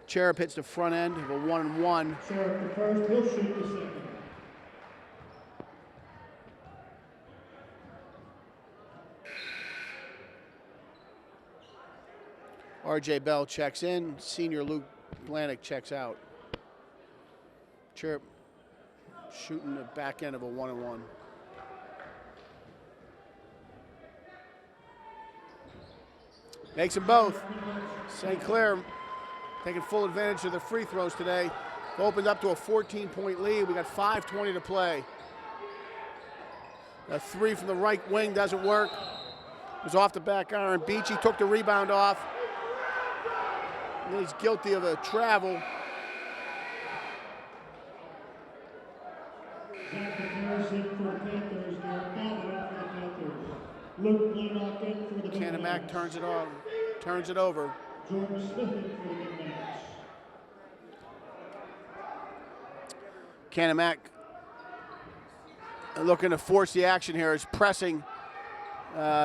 Cherub hits the front end of a 1-1. Cherub the first, he'll shoot the second. R.J. Bell checks in. Senior Luke Blannick checks out. Cherub shooting the back end of a 1-1. Makes them both. St. Clair taking full advantage of the free throws today. Opened up to a 14-point lead. We got 5:20 to play. A 3 from the right wing doesn't work. It was off the back iron. Beachy took the rebound off. And he's guilty of a travel. Canon-Mac turns it on, turns it over. Canon-Mac looking to force the action here. Is pressing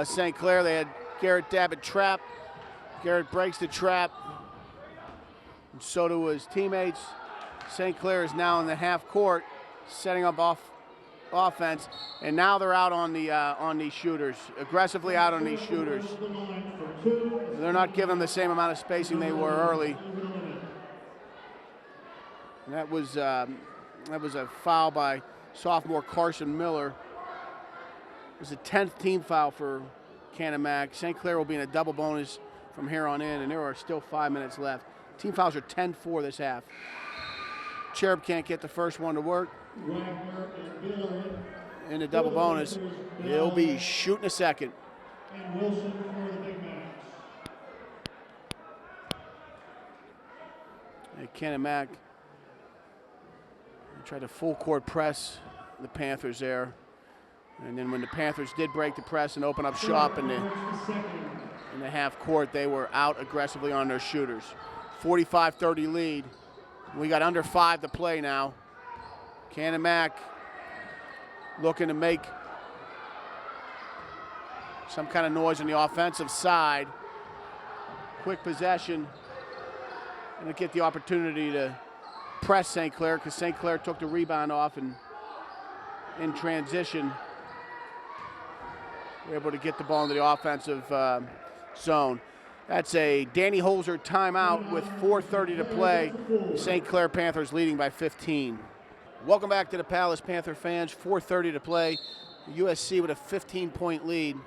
St. Clair. They had Garrett Dabbitt trap. Garrett breaks the trap. so do his teammates. St. Clair is now in the half court, setting up offense, and now they're out on these shooters, aggressively out on these shooters. They're not giving them the same amount of spacing they were early. And that was a foul by sophomore Carson Miller. It was the 10th team foul for Canon-Mac. St. Clair will be in a double bonus from here on in, and there are still 5 minutes left. Team fouls are 10-4 this half. Cherub can't get the first one to work. In the double bonus, he'll be shooting a second. And Wilson for the Big Macs. Canon-Mac tried to full court press the Panthers there. And then when the Panthers did break the press and open up shop in the half court, they were out aggressively on their shooters. 45-30 lead. We got under 5 to play now. Canon-Mac looking to make some kind of noise on the offensive side. Quick possession. And to get the opportunity to press St. Clair, because St. Clair took the rebound off and in transition, we're able to get the ball into the offensive zone. That's a Danny Holzer timeout with 4:30 to play. St. Clair Panthers leading by 15. Welcome back to the Palace, Panther fans. 4:30 to play. USC with a 15-point lead.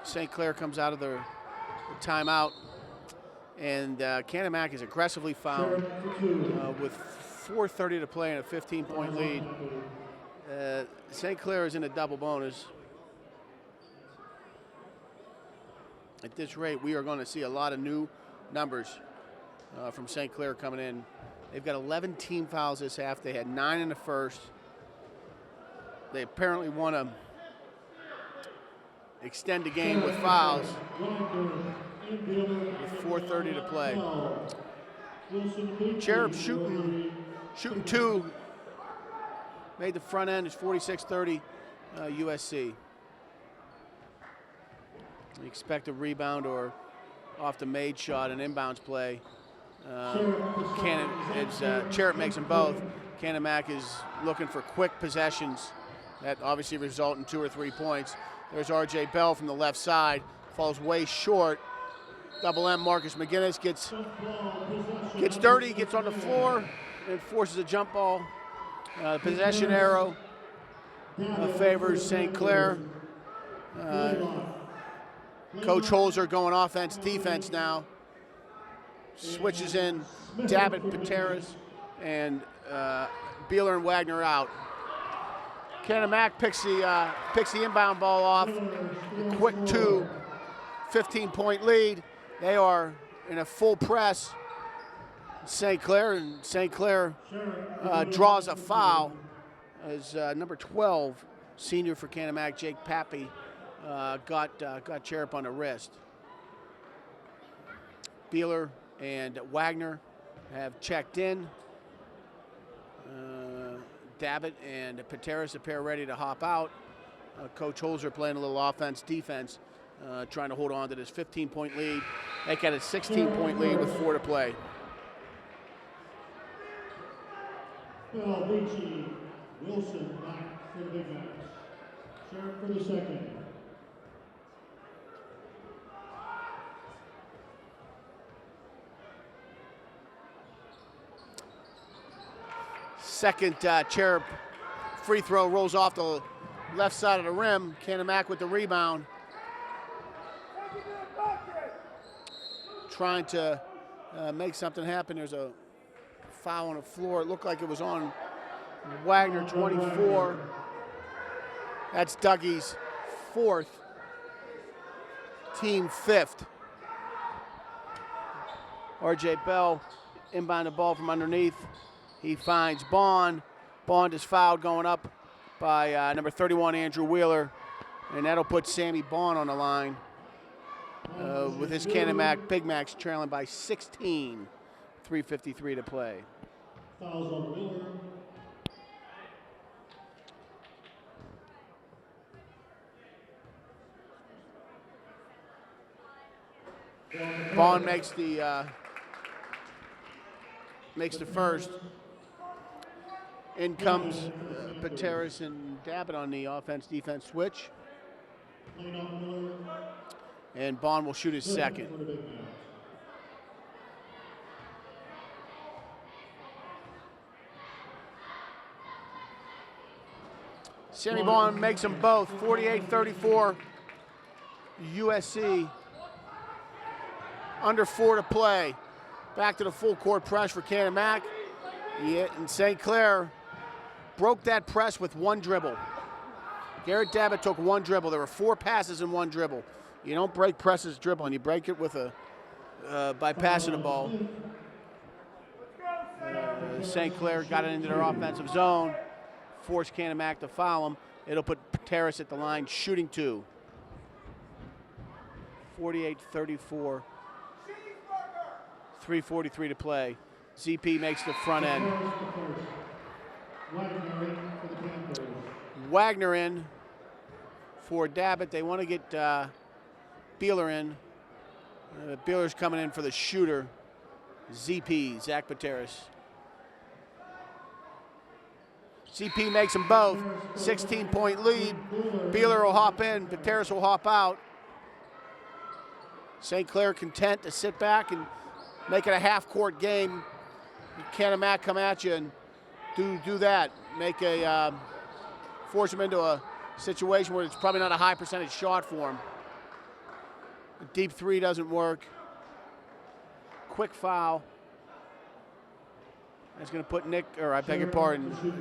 St. Clair comes out of the timeout, and Canon-Mac is aggressively fouled with 4:30 to play and a 15-point lead. St. Clair is in a double bonus. At this rate, we are going to see a lot of new numbers from St. Clair coming in. They've got 11 team fouls this half. They had 9 in the first. They apparently want to extend the game with fouls with 4:30 to play. Cherub shooting 2. Made the front end. It's 46-30 USC. We expect a rebound or off the made shot, an inbounds play. Cherub makes them both. Canon-Mac is looking for quick possessions that obviously result in 2 or 3 points. There's R.J. Bell from the left side, falls way short. Double M Marcus McGinnis gets dirty, gets on the floor, and forces a jump ball. Possession arrow favors St. Clair. Coach Holzer going offense, defense now. Switches in Dabbit, Pateras, and Beeler and Wagner out. Canon-Mac picks the inbound ball off. A quick 2, 15-point lead. They are in a full press. St. Clair draws a foul as number 12, senior for Canon-Mac, Jake Pappy, got Cherub on the wrist. Beeler and Wagner have checked in. Dabbit and Pateras appear ready to hop out. Coach Holzer playing a little offense, defense, trying to hold on to this 15-point lead. They got a 16-point lead with 4 to play. Well, Beachy, Wilson back for the Big Macs. Cherub for the second. Second Cherub free throw rolls off the left side of the rim. Canon-Mac with the rebound. Trying to make something happen. There's a foul on the floor. It looked like it was on Wagner, 24. That's Dougie's 4th, team 5th. R.J. Bell inbound the ball from underneath. He finds Bond. Bond is fouled going up by number 31, Andrew Wheeler. And that'll put Sammy Bond on the line with his Canon-Mac Big Macs trailing by 16. 3:53 to play. Fouls on Wheeler. Bond makes the first. In comes Pateras and Dabbitt on the offense-defense switch. And Bond will shoot his second. Sammy Bond makes them both, 48-34, USC. Under 4 to play. Back to the full court press for Canon-Mac. And St. Clair broke that press with one dribble. Garrett Dabbitt took one dribble. There were 4 passes in one dribble. You don't break presses dribbling. You break it with by passing the ball. St. Clair got it into their offensive zone, forced Canon-Mac to foul him. It'll put Pateras at the line shooting 2. 48-34. 3:43 to play. ZP makes the front end. Wagner in for Dabbitt. They want to get Beeler in. Beeler's coming in for the shooter, ZP, Zach Pateras. ZP makes them both. 16-point lead. Beeler will hop in. Pateras will hop out. St. Clair content to sit back and make it a half-court game. Canon-Mac come at you and do that. Force him into a situation where it's probably not a high percentage shot for him. A deep 3 doesn't work. Quick foul. That's going to put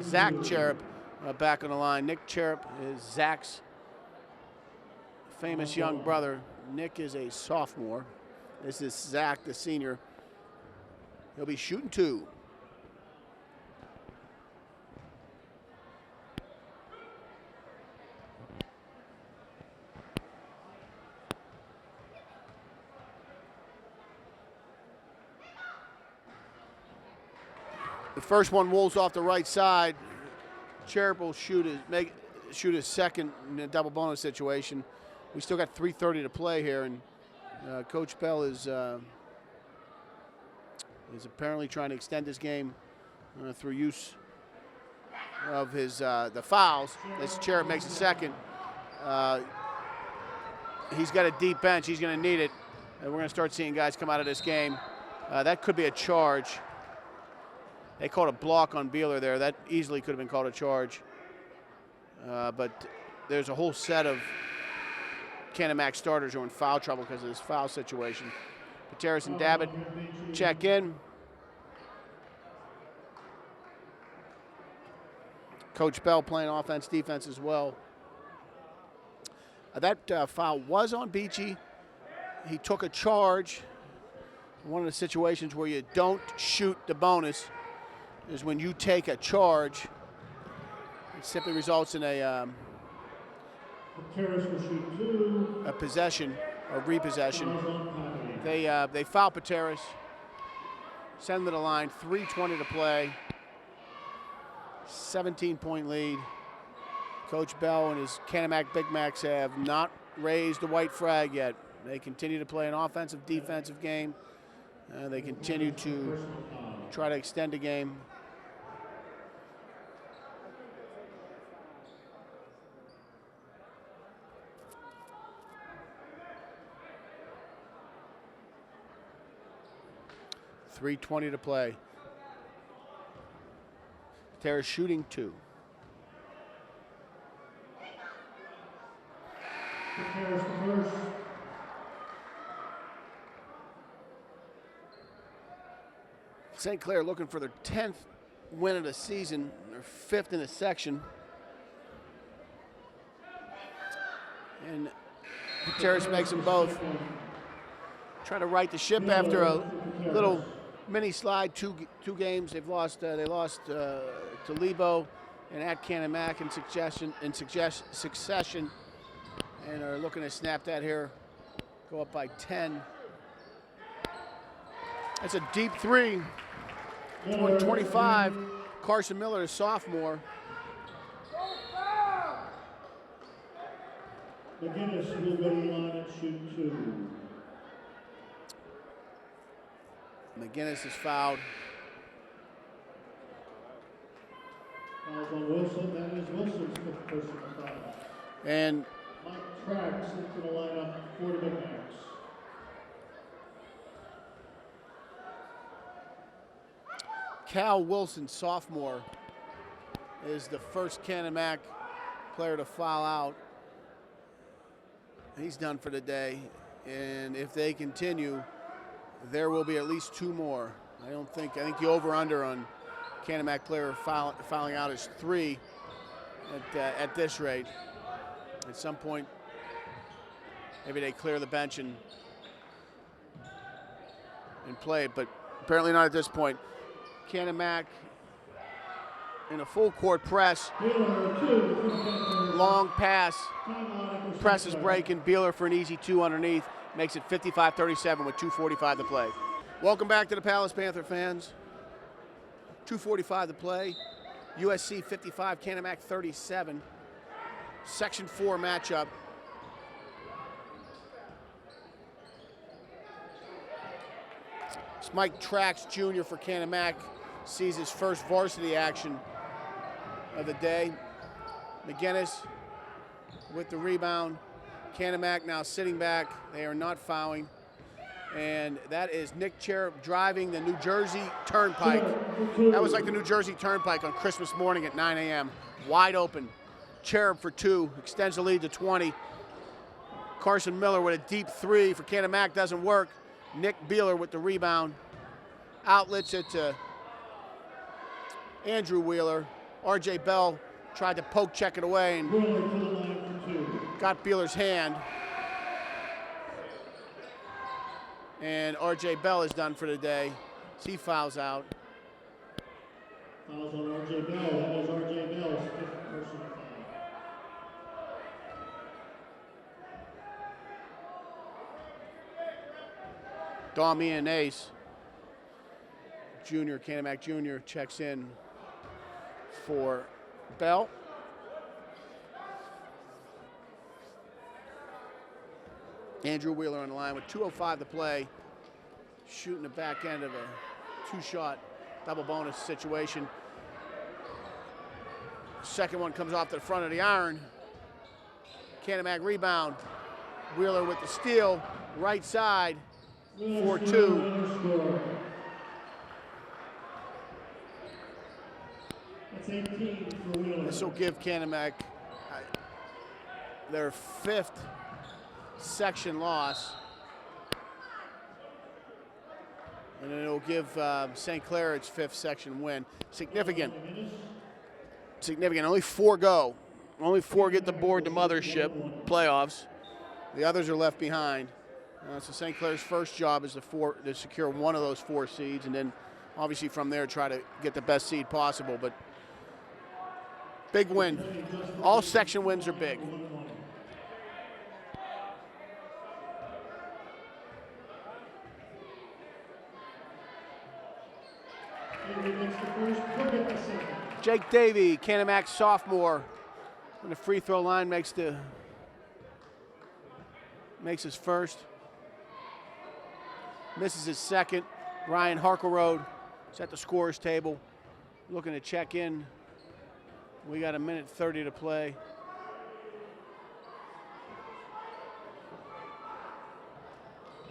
Zach Cherub back on the line. Nick Cherub is Zach's famous young brother. Nick is a sophomore. This is Zach, the senior. He'll be shooting 2. The first one rolls off the right side. Cherub will shoot his second in a double bonus situation. We still got 3:30 to play here, and Coach Bell is apparently trying to extend this game through use of his the fouls. As Cherub makes a second, he's got a deep bench. He's going to need it, and we're going to start seeing guys come out of this game. That could be a charge. They called a block on Beeler there. That easily could have been called a charge. But there's a whole set of Canon-Mac starters who are in foul trouble because of this foul situation. Pateras and Dabbitt check in. Coach Bell playing offense, defense as well. That foul was on Beachy. He took a charge. One of the situations where you don't shoot the bonus is when you take a charge. It simply results in a possession or repossession. They foul Pateras, send him to the line, 3:20 to play, 17-point lead. Coach Bell and his Canon-Mac Big Macs have not raised the white flag yet. They continue to play an offensive, defensive game. They continue to try to extend the game. .320 to play. Pateras shooting 2. St. Clair looking for their 10th win of the season, their 5th in the section. And Pateras makes them both. Try to right the ship after a little mini slide. Two games they've lost. They lost to Lebo and at Canon-Mac in succession, and are looking to snap that here. Go up by 10. That's a deep 3. 125. Carson Miller, a sophomore. McGinnis will go to the line and shoot 2. McGinnis is fouled. Fouls on Wilson. That is Wilson's fifth personal foul. And Mike Trax into the lineup for the McMillan. Cal Wilson, sophomore, is the first Canon-Mac player to foul out. He's done for the day, and if they continue, there will be at least 2 more. I think the over-under on Canon-Mac player fouling out is 3 at this rate. At some point, maybe they clear the bench and play it, but apparently not at this point. Canon-Mac in a full court press. Long pass. Press is breaking. Beeler for an easy 2 underneath. Makes it 55-37 with 2:45 to play. Welcome back to the Palace Panther fans. 2:45 to play. USC 55, Canon-Mac 37. Section 4 matchup. It's Mike Trax Jr. for Canon-Mac. Sees his first varsity action of the day. McGinnis with the rebound. Canon-Mac now sitting back. They are not fouling. And that is Nick Cherub driving the New Jersey Turnpike. That was like the New Jersey Turnpike on Christmas morning at 9 a.m. Wide open. Cherub for 2, extends the lead to 20. Carson Miller with a deep 3 for Canon-Mac, doesn't work. Nick Beeler with the rebound. Outlets it to Andrew Wheeler. R.J. Bell tried to poke check it away and got Beeler's hand. And R.J. Bell is done for the day. He fouls out. Fouls on R.J. Bell. That is R.J. Bell's fifth personal foul. Damian Ace, Junior, Canon-Mac Jr. checks in for Bell. Andrew Wheeler on the line with 2:05 to play, shooting the back end of a 2-shot double bonus situation. Second one comes off to the front of the iron. Canon-Mac rebound. Wheeler with the steal, right side, 4-2. That's 18 for Wheeler. This will give Canon-Mac their 5th section loss. And it'll give St. Clair its 5th section win. Significant. Only 4 go. Only 4 get the board to mothership playoffs. The others are left behind. So St. Clair's first job is to secure one of those 4 seeds, and then obviously from there try to get the best seed possible. But big win. All section wins are big. Jake Davey, Canon-Mac sophomore, on the free throw line makes his first. Misses his second. Ryan Harkleroad is at the scorer's table, looking to check in. We got 1:30 to play.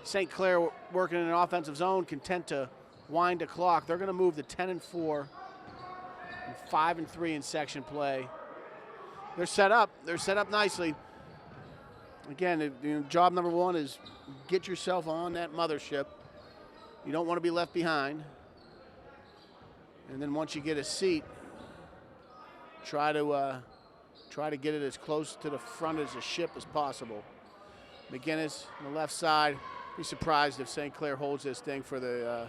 St. Clair working in an offensive zone, content to wind the clock. They're going to move to 10-4 and 5-3 in section play. They're set up. They're set up nicely. Again, job number 1 is get yourself on that mothership. You don't want to be left behind. And then once you get a seat, try to get it as close to the front of the ship as possible. McGinnis on the left side. Be surprised if St. Clair holds this thing for the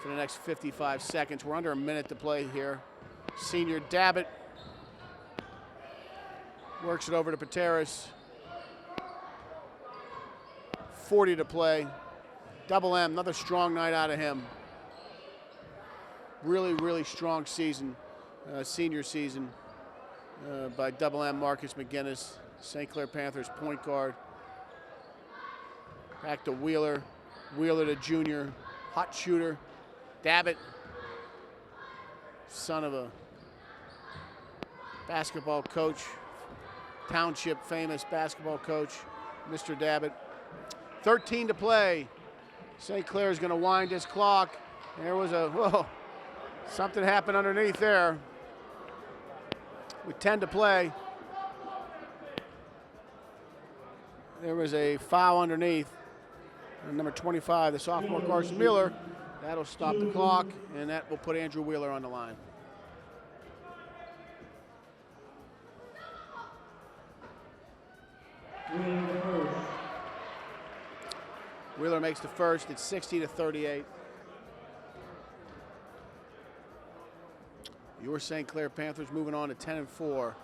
next 55 seconds. We're under a minute to play here. Senior Dabbitt works it over to Pateras. 40 to play. Double M, another strong night out of him. Really, really strong season, senior season by Double M Marcus McGinnis, St. Clair Panthers point guard. Back to Wheeler. Wheeler to Junior. hot shooter. Dabbit, son of a basketball coach, township famous basketball coach, Mr. Dabbit. 13 to play. St. Clair is going to wind his clock. There was something happened underneath there. With 10 to play, there was a foul underneath. And number 25, the sophomore Carson Mueller. That'll stop the clock, and that will put Andrew Wheeler on the line. Wheeler makes the first. It's 60 to 38. Your St. Clair Panthers moving on to 10-4.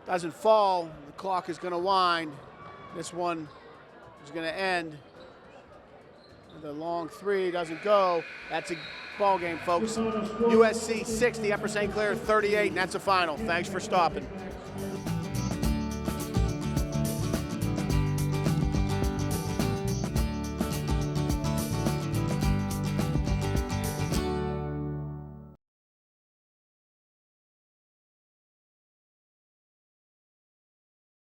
Doesn't fall. The clock is going to wind. This one is going to end. The long three doesn't go. That's a ball game, folks. USC 60, Upper St. Clair 38, and that's a final. Thanks for stopping.